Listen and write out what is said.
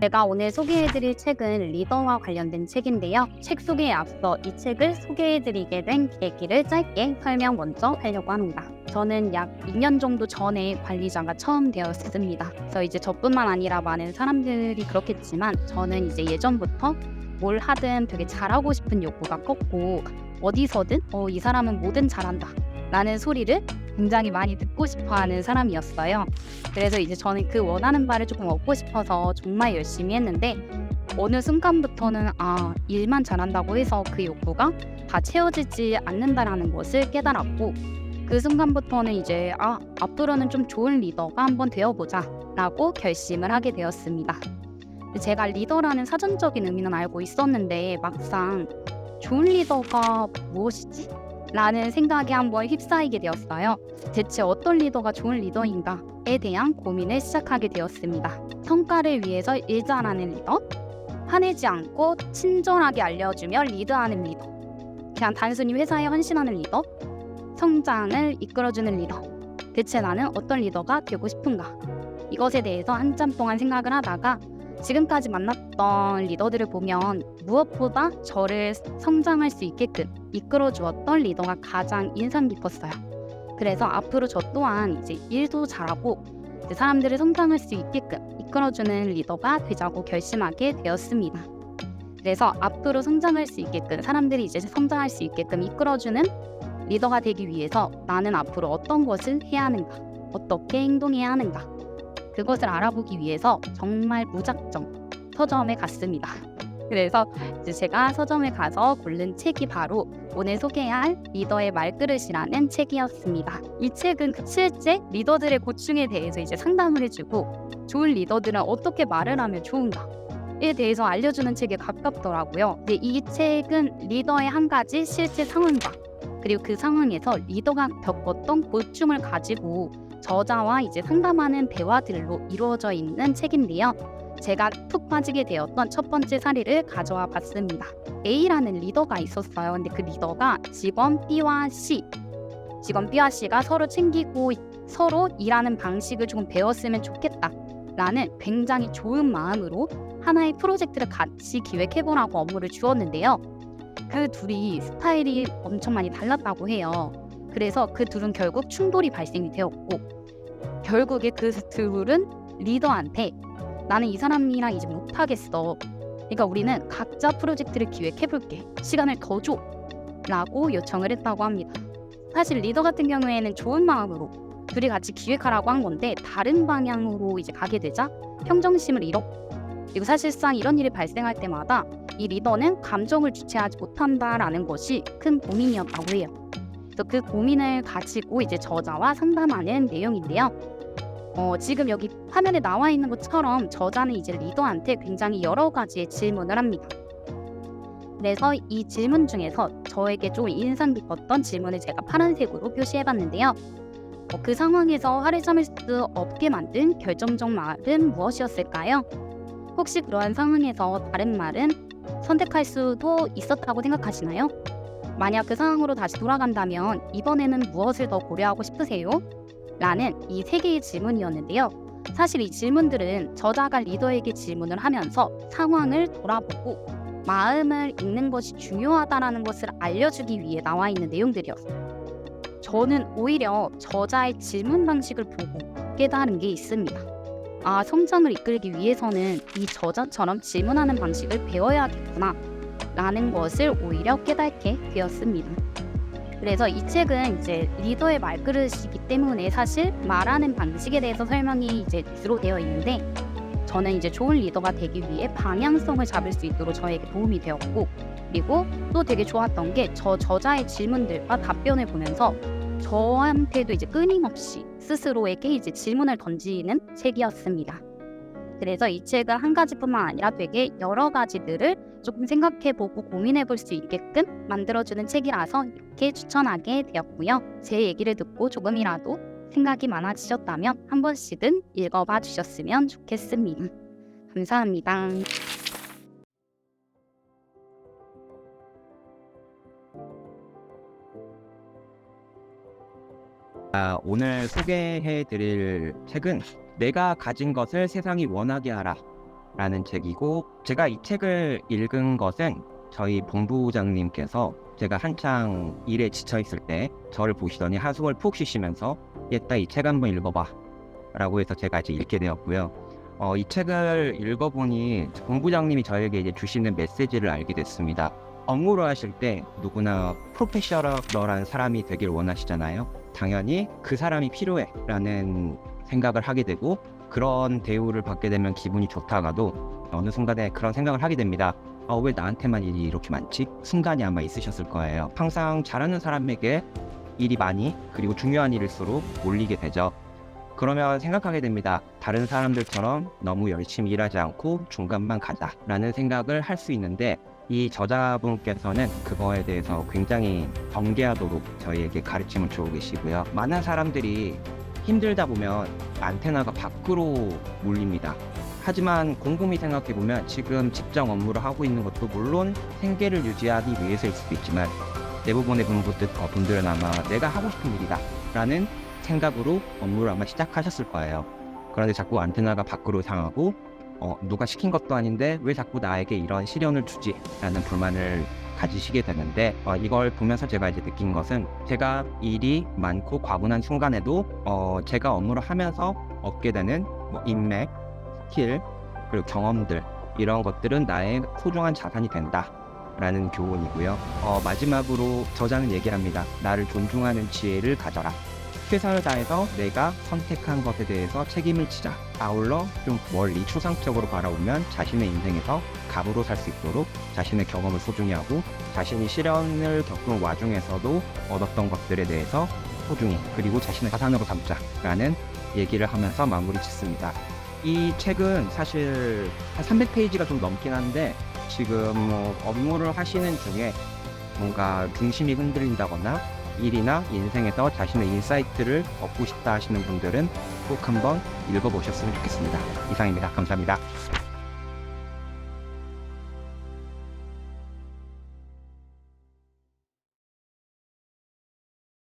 제가 오늘 소개해드릴 책은 리더와 관련된 책인데요. 책 소개에 앞서 이 책을 소개해드리게 된 계기를 짧게 설명 먼저 하려고 합니다. 저는 약 2년 정도 전에 관리자가 처음 되었습니다. 그래서 이제 저뿐만 아니라 많은 사람들이 그렇겠지만 저는 이제 예전부터 뭘 하든 되게 잘하고 싶은 욕구가 컸고 어디서든 이 사람은 뭐든 잘한다 라는 소리를 굉장히 많이 듣고 싶어하는 사람이었어요. 그래서 이제 저는 그 원하는 바를 조금 얻고 싶어서 정말 열심히 했는데 어느 순간부터는 일만 잘한다고 해서 그 욕구가 다 채워지지 않는다라는 것을 깨달았고 그 순간부터는 이제 앞으로는 좀 좋은 리더가 한번 되어보자 라고 결심을 하게 되었습니다. 제가 리더라는 사전적인 의미는 알고 있었는데 막상 좋은 리더가 무엇이지? 라는 생각에 한번 휩싸이게 되었어요. 대체 어떤 리더가 좋은 리더인가에 대한 고민을 시작하게 되었습니다. 성과를 위해서 일 잘하는 리더, 화내지 않고 친절하게 알려주며 리드하는 리더, 그냥 단순히 회사에 헌신하는 리더, 성장을 이끌어주는 리더. 대체 나는 어떤 리더가 되고 싶은가? 이것에 대해서 한참 동안 생각을 하다가 지금까지 만났던 리더들을 보면 무엇보다 저를 성장할 수 있게끔 이끌어 주었던 리더가 가장 인상 깊었어요. 그래서 앞으로 저 또한 이제 일도 잘하고 이제 사람들을 성장할 수 있게끔 이끌어주는 리더가 되자고 결심하게 되었습니다. 그래서 앞으로 성장할 수 있게끔 사람들이 이제 성장할 수 있게끔 이끌어주는 리더가 되기 위해서 나는 앞으로 어떤 것을 해야 하는가, 어떻게 행동해야 하는가, 그것을 알아보기 위해서 정말 무작정 서점에 갔습니다. 그래서 이제 제가 서점에 가서 고른 책이 바로 오늘 소개할 리더의 말그릇이라는 책이었습니다. 이 책은 실제 리더들의 고충에 대해서 이제 상담을 해주고 좋은 리더들은 어떻게 말을 하면 좋은가에 대해서 알려주는 책에 가깝더라고요. 이 책은 리더의 한 가지 실제 상황과 그리고 그 상황에서 리더가 겪었던 고충을 가지고 저자와 이제 상담하는 대화들로 이루어져 있는 책인데요. 제가 푹 빠지게 되었던 첫 번째 사례를 가져와 봤습니다. A라는 리더가 있었어요. 근데 그 리더가 직원 B와 C가 서로 챙기고 서로 일하는 방식을 조금 배웠으면 좋겠다라는 굉장히 좋은 마음으로 하나의 프로젝트를 같이 기획해보라고 업무를 주었는데요. 그 둘이 스타일이 엄청 많이 달랐다고 해요. 그래서 그 둘은 결국 충돌이 발생이 되었고 결국에 그 둘은 리더한테 나는 이 사람이랑 이제 못하겠어. 그러니까 우리는 각자 프로젝트를 기획해볼게. 시간을 더 줘. 라고 요청을 했다고 합니다. 사실 리더 같은 경우에는 좋은 마음으로 둘이 같이 기획하라고 한 건데 다른 방향으로 이제 가게 되자 평정심을 잃었고 그리고 사실상 이런 일이 발생할 때마다 이 리더는 감정을 주체하지 못한다라는 것이 큰 고민이었다고 해요. 그래서 그 고민을 가지고 이제 저자와 상담하는 내용인데요. 지금 여기 화면에 나와 있는 것처럼 저자는 이제 리더한테 굉장히 여러 가지의 질문을 합니다. 그래서 이 질문 중에서 저에게 좀 인상 깊었던 질문을 제가 파란색으로 표시해봤는데요. 그 상황에서 화를 참을 수 없게 만든 결정적 말은 무엇이었을까요? 혹시 그러한 상황에서 다른 말은 선택할 수도 있었다고 생각하시나요? 만약 그 상황으로 다시 돌아간다면 이번에는 무엇을 더 고려하고 싶으세요? 라는 이 세 개의 질문이었는데요. 사실 이 질문들은 저자가 리더에게 질문을 하면서 상황을 돌아보고 마음을 읽는 것이 중요하다는 것을 알려주기 위해 나와 있는 내용들이었어요. 저는 오히려 저자의 질문 방식을 보고 깨달은 게 있습니다. 성장을 이끌기 위해서는 이 저자처럼 질문하는 방식을 배워야겠구나 라는 것을 오히려 깨닫게 되었습니다. 그래서 이 책은 이제 리더의 말그릇이기 때문에 사실 말하는 방식에 대해서 설명이 이제 주로 되어 있는데 저는 이제 좋은 리더가 되기 위해 방향성을 잡을 수 있도록 저에게 도움이 되었고 그리고 또 되게 좋았던 게 저자의 질문들과 답변을 보면서 저한테도 이제 끊임없이 스스로에게 이제 질문을 던지는 책이었습니다. 그래서 이 책은 한 가지뿐만 아니라 되게 여러 가지들을 조금 생각해보고 고민해볼 수 있게끔 만들어주는 책이라서 이렇게 추천하게 되었고요. 제 얘기를 듣고 조금이라도 생각이 많아지셨다면 한 번씩은 읽어봐 주셨으면 좋겠습니다. 감사합니다. 오늘 소개해드릴 책은 내가 가진 것을 세상이 원하게 하라 라는 책이고, 제가 이 책을 읽은 것은 저희 본부장님께서 제가 한창 일에 지쳐있을 때 저를 보시더니 한숨을 푹 쉬시면서 얘따 이 책 한번 읽어봐 라고 해서 제가 이제 읽게 되었고요. 이 책을 읽어보니 본부장님이 저에게 이제 주시는 메시지를 알게 됐습니다. 업무를 하실 때 누구나 프로페셔널한 사람이 되길 원하시잖아요. 당연히 그 사람이 필요해 라는 생각을 하게 되고, 그런 대우를 받게 되면 기분이 좋다가도 어느 순간에 그런 생각을 하게 됩니다. 왜 나한테만 일이 이렇게 많지? 순간이 아마 있으셨을 거예요. 항상 잘하는 사람에게 일이 많이, 그리고 중요한 일일수록 몰리게 되죠. 그러면 생각하게 됩니다. 다른 사람들처럼 너무 열심히 일하지 않고 중간만 가자 라는 생각을 할 수 있는데, 이 저자분께서는 그거에 대해서 굉장히 경계하도록 저희에게 가르침을 주고 계시고요. 많은 사람들이 힘들다 보면 안테나가 밖으로 몰립니다. 하지만 곰곰이 생각해보면 지금 직장 업무를 하고 있는 것도 물론 생계를 유지하기 위해서일 수도 있지만, 대부분의 분들은 아마 내가 하고 싶은 일이다 라는 생각으로 업무를 아마 시작하셨을 거예요. 그런데 자꾸 안테나가 밖으로 상하고 누가 시킨 것도 아닌데 왜 자꾸 나에게 이런 시련을 주지? 라는 불만을 가지시게 되는데, 이걸 보면서 제가 이제 느낀 것은, 제가 일이 많고 과분한 순간에도 제가 업무를 하면서 얻게 되는 인맥, 스킬, 그리고 경험들, 이런 것들은 나의 소중한 자산이 된다 라는 교훈이고요. 마지막으로 저자는 얘기합니다. 나를 존중하는 지혜를 가져라. 최선을 다해서 내가 선택한 것에 대해서 책임을 지자. 아울러 좀 멀리 추상적으로 바라보면 자신의 인생에서 갑으로 살 수 있도록 자신의 경험을 소중히 하고, 자신이 시련을 겪은 와중에서도 얻었던 것들에 대해서 소중히, 그리고 자신의 자산으로 삼자라는 얘기를 하면서 마무리 짓습니다. 이 책은 사실 한 300페이지가 좀 넘긴 한데, 지금 업무를 하시는 중에 뭔가 중심이 흔들린다거나 일이나 인생에서 자신의 인사이트를 얻고 싶다 하시는 분들은 꼭 한번 읽어보셨으면 좋겠습니다. 이상입니다. 감사합니다.